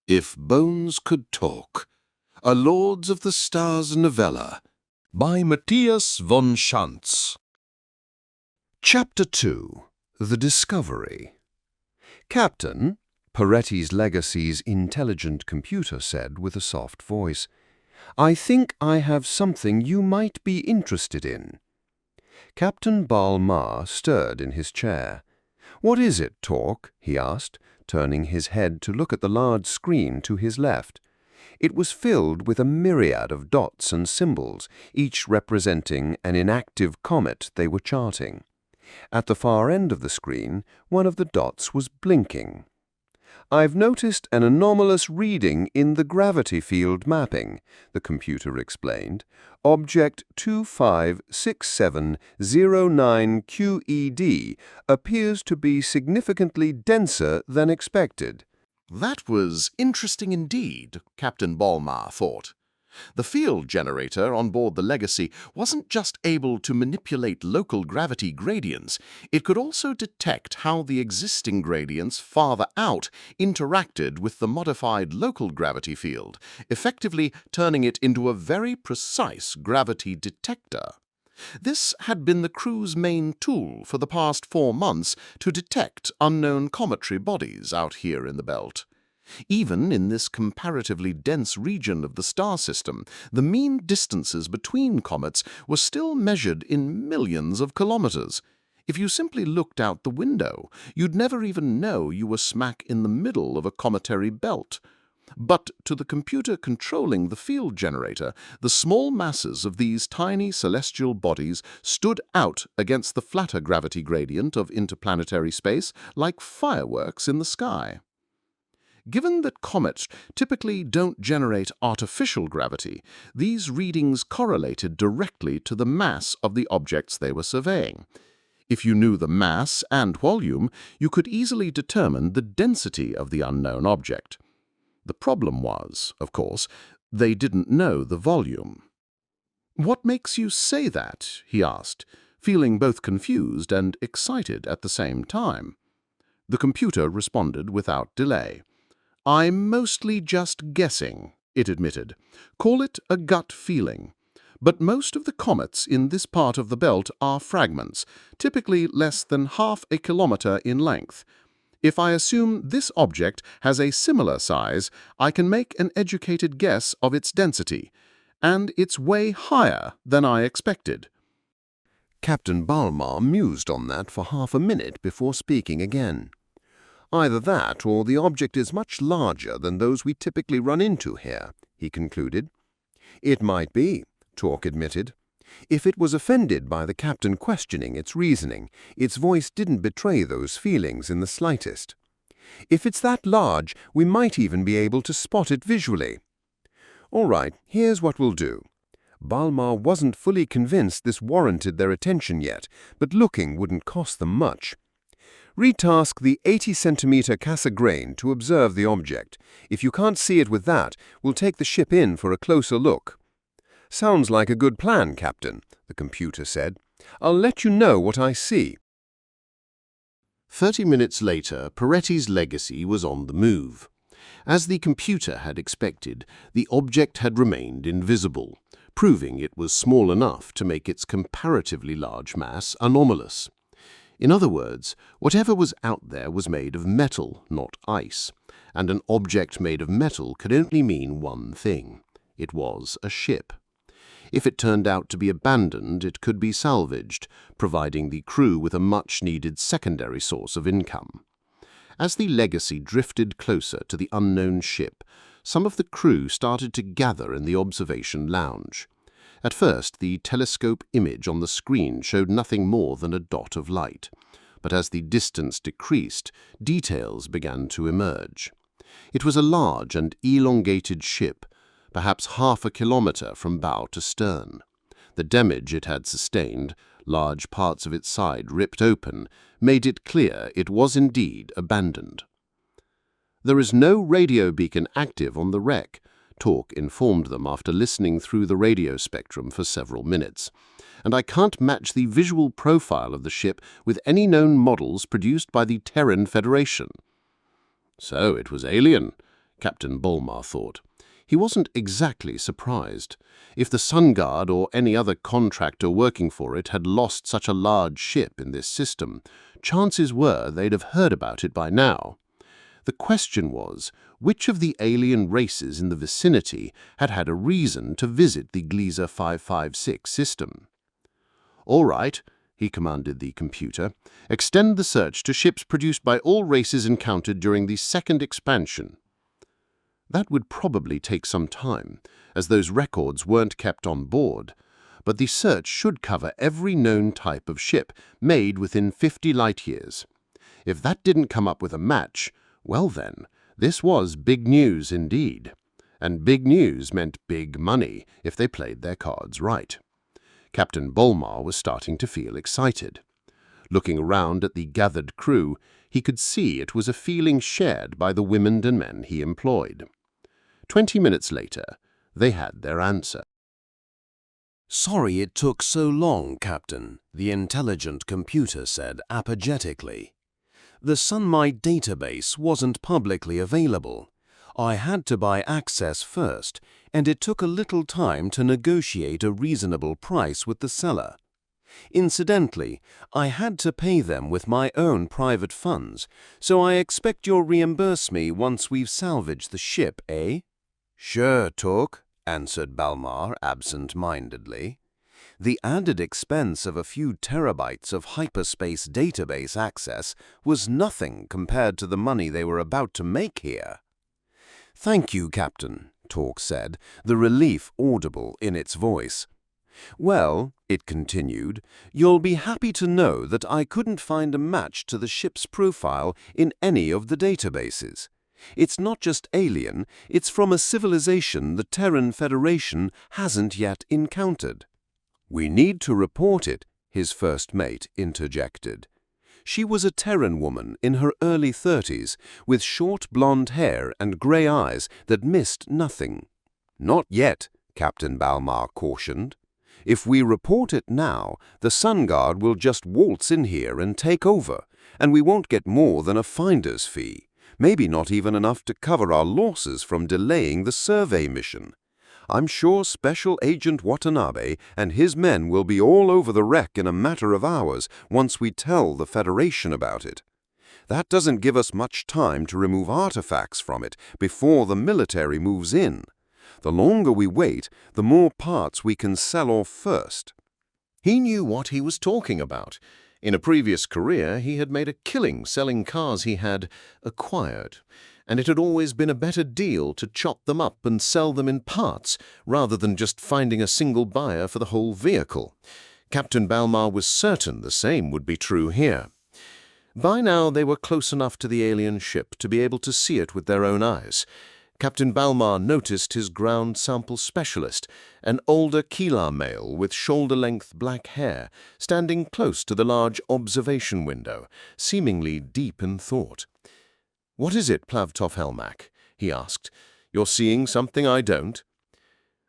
If Bones Could Talk, a Lords of the Stars novella by Mattias von Schantz. Chapter 2. The Discovery. "Captain," Peretti's Legacy's intelligent computer said with a soft voice, "I think I have something you might be interested in." Captain Balmar stirred in his chair. "What is it, Talk?" he asked, turning his head to look at the large screen to his left. It was filled with a myriad of dots and symbols, each representing an inactive comet they were charting. At the far end of the screen, one of the dots was blinking. "I've noticed an anomalous reading in the gravity field mapping," the computer explained. "Object 256709QED appears to be significantly denser than expected." That was interesting indeed, Captain Balmar thought. The field generator on board the Legacy wasn't just able to manipulate local gravity gradients, it could also detect how the existing gradients farther out interacted with the modified local gravity field, effectively turning it into a very precise gravity detector. This had been the crew's main tool for the past 4 months to detect unknown cometary bodies out here in the belt. Even in this comparatively dense region of the star system, the mean distances between comets were still measured in millions of kilometers. If you simply looked out the window, you'd never even know you were smack in the middle of a cometary belt. But to the computer controlling the field generator, the small masses of these tiny celestial bodies stood out against the flatter gravity gradient of interplanetary space like fireworks in the sky. Given that comets typically don't generate artificial gravity, these readings correlated directly to the mass of the objects they were surveying. If you knew the mass and volume, you could easily determine the density of the unknown object. The problem was, of course, they didn't know the volume. "What makes you say that?" he asked, feeling both confused and excited at the same time. The computer responded without delay. "I'm mostly just guessing," it admitted. "Call it a gut feeling. But most of the comets in this part of the belt are fragments, typically less than half a kilometer in length. If I assume this object has a similar size, I can make an educated guess of its density, and it's way higher than I expected." Captain Balmar mused on that for half a minute before speaking again. "Either that or the object is much larger than those we typically run into here," he concluded. "It might be," Talk admitted. If it was offended by the captain questioning its reasoning, its voice didn't betray those feelings in the slightest. "If it's that large, we might even be able to spot it visually." "All right, here's what we'll do." Balmar wasn't fully convinced this warranted their attention yet, but looking wouldn't cost them much. "Retask the 80-centimeter Cassegrain to observe the object. If you can't see it with that, we'll take the ship in for a closer look." "Sounds like a good plan, Captain," the computer said. "I'll let you know what I see." 30 minutes later, Peretti's Legacy was on the move. As the computer had expected, the object had remained invisible, proving it was small enough to make its comparatively large mass anomalous. In other words, whatever was out there was made of metal, not ice, and an object made of metal could only mean one thing. It was a ship. If it turned out to be abandoned, it could be salvaged, providing the crew with a much-needed secondary source of income. As the Legacy drifted closer to the unknown ship, some of the crew started to gather in the observation lounge. At first, the telescope image on the screen showed nothing more than a dot of light, but as the distance decreased, details began to emerge. It was a large and elongated ship, perhaps half a kilometer from bow to stern. The damage it had sustained, large parts of its side ripped open, made it clear it was indeed abandoned. "There is no radio beacon active on the wreck," Talk informed them after listening through the radio spectrum for several minutes, "and I can't match the visual profile of the ship with any known models produced by the Terran Federation." "So it was alien," Captain Bolmar thought. He wasn't exactly surprised. If the Sun Guard or any other contractor working for it had lost such a large ship in this system, chances were they'd have heard about it by now. The question was, which of the alien races in the vicinity had had a reason to visit the Gliese 556 system? "All right," he commanded the computer, "extend the search to ships produced by all races encountered during the second expansion." That would probably take some time, as those records weren't kept on board, but the search should cover every known type of ship made within 50 light-years. If that didn't come up with a match, well then, this was big news indeed. And big news meant big money if they played their cards right. Captain Bolmar was starting to feel excited. Looking around at the gathered crew, he could see it was a feeling shared by the women and men he employed. 20 minutes later, they had their answer. "Sorry it took so long, Captain," the intelligent computer said apologetically. "The Sunmite database wasn't publicly available. I had to buy access first, and it took a little time to negotiate a reasonable price with the seller. Incidentally, I had to pay them with my own private funds, so I expect you'll reimburse me once we've salvaged the ship, eh?" "Sure, Took," answered Balmar absent-mindedly. The added expense of a few terabytes of hyperspace database access was nothing compared to the money they were about to make here. "Thank you, Captain," Tork said, the relief audible in its voice. "Well," it continued, "you'll be happy to know that I couldn't find a match to the ship's profile in any of the databases. It's not just alien, it's from a civilization the Terran Federation hasn't yet encountered." "We need to report it," his first mate interjected. She was a Terran woman in her early 30s, with short blonde hair and grey eyes that missed nothing. "Not yet," Captain Balmar cautioned. "If we report it now, the Sun Guard will just waltz in here and take over, and we won't get more than a finder's fee. Maybe not even enough to cover our losses from delaying the survey mission. I'm sure Special Agent Watanabe and his men will be all over the wreck in a matter of hours once we tell the Federation about it. That doesn't give us much time to remove artifacts from it before the military moves in. The longer we wait, the more parts we can sell off first." He knew what he was talking about. In a previous career, he had made a killing selling cars he had acquired, and it had always been a better deal to chop them up and sell them in parts rather than just finding a single buyer for the whole vehicle. Captain Balmar was certain the same would be true here. By now they were close enough to the alien ship to be able to see it with their own eyes. Captain Balmar noticed his ground sample specialist, an older Keelar male with shoulder-length black hair, standing close to the large observation window, seemingly deep in thought. "What is it, Plavtov Helmak?" he asked. "You're seeing something I don't?"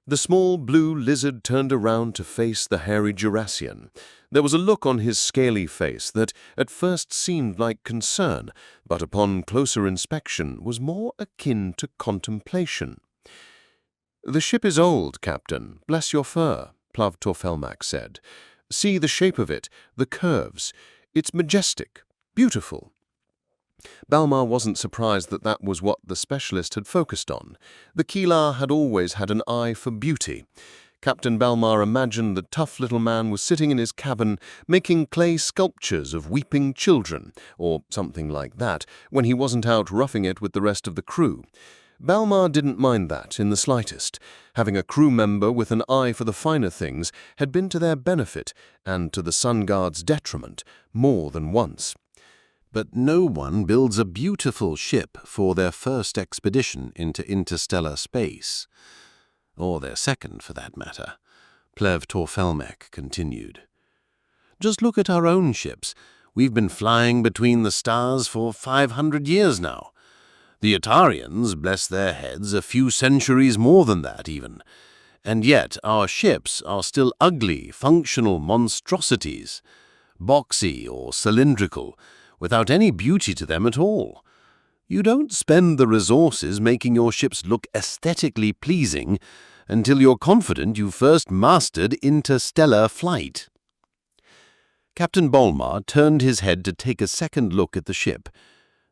The small blue lizard turned around to face the hairy Jurassian. There was a look on his scaly face that at first seemed like concern, but upon closer inspection was more akin to contemplation. "The ship is old, Captain, bless your fur," Plavtov Helmak said. "See the shape of it, the curves. It's majestic, beautiful." Balmar wasn't surprised that that was what the specialist had focused on. The Keelar had always had an eye for beauty. Captain Balmar imagined the tough little man was sitting in his cabin making clay sculptures of weeping children, or something like that, when he wasn't out roughing it with the rest of the crew. Balmar didn't mind that in the slightest. Having a crew member with an eye for the finer things had been to their benefit, and to the Sun Guard's detriment, more than once. But no one builds a beautiful ship for their first expedition into interstellar space. Or their second, for that matter, Plavtov Helmak continued. "Just look at our own ships. We've been flying between the stars for 500 years now. The Atarians, bless their heads, a few centuries more than that even. And yet our ships are still ugly, functional monstrosities, boxy or cylindrical, without any beauty to them at all. You don't spend the resources making your ships look aesthetically pleasing until you're confident you've first mastered interstellar flight. Captain Bolmar turned his head to take a second look at the ship.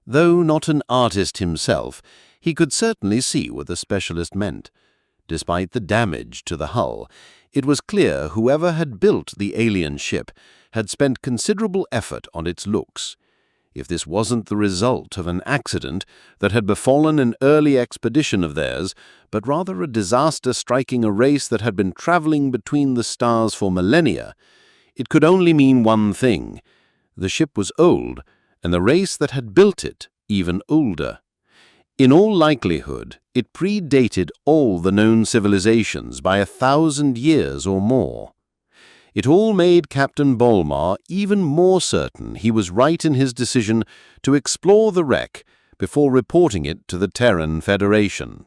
Though not an artist himself, he could certainly see what the specialist meant. Despite the damage to the hull, it was clear whoever had built the alien ship had spent considerable effort on its looks. If this wasn't the result of an accident that had befallen an early expedition of theirs, but rather a disaster striking a race that had been traveling between the stars for millennia, it could only mean one thing. The ship was old, and the race that had built it even older. In all likelihood, it predated all the known civilizations by 1,000 years or more. It all made Captain Bolmar even more certain he was right in his decision to explore the wreck before reporting it to the Terran Federation.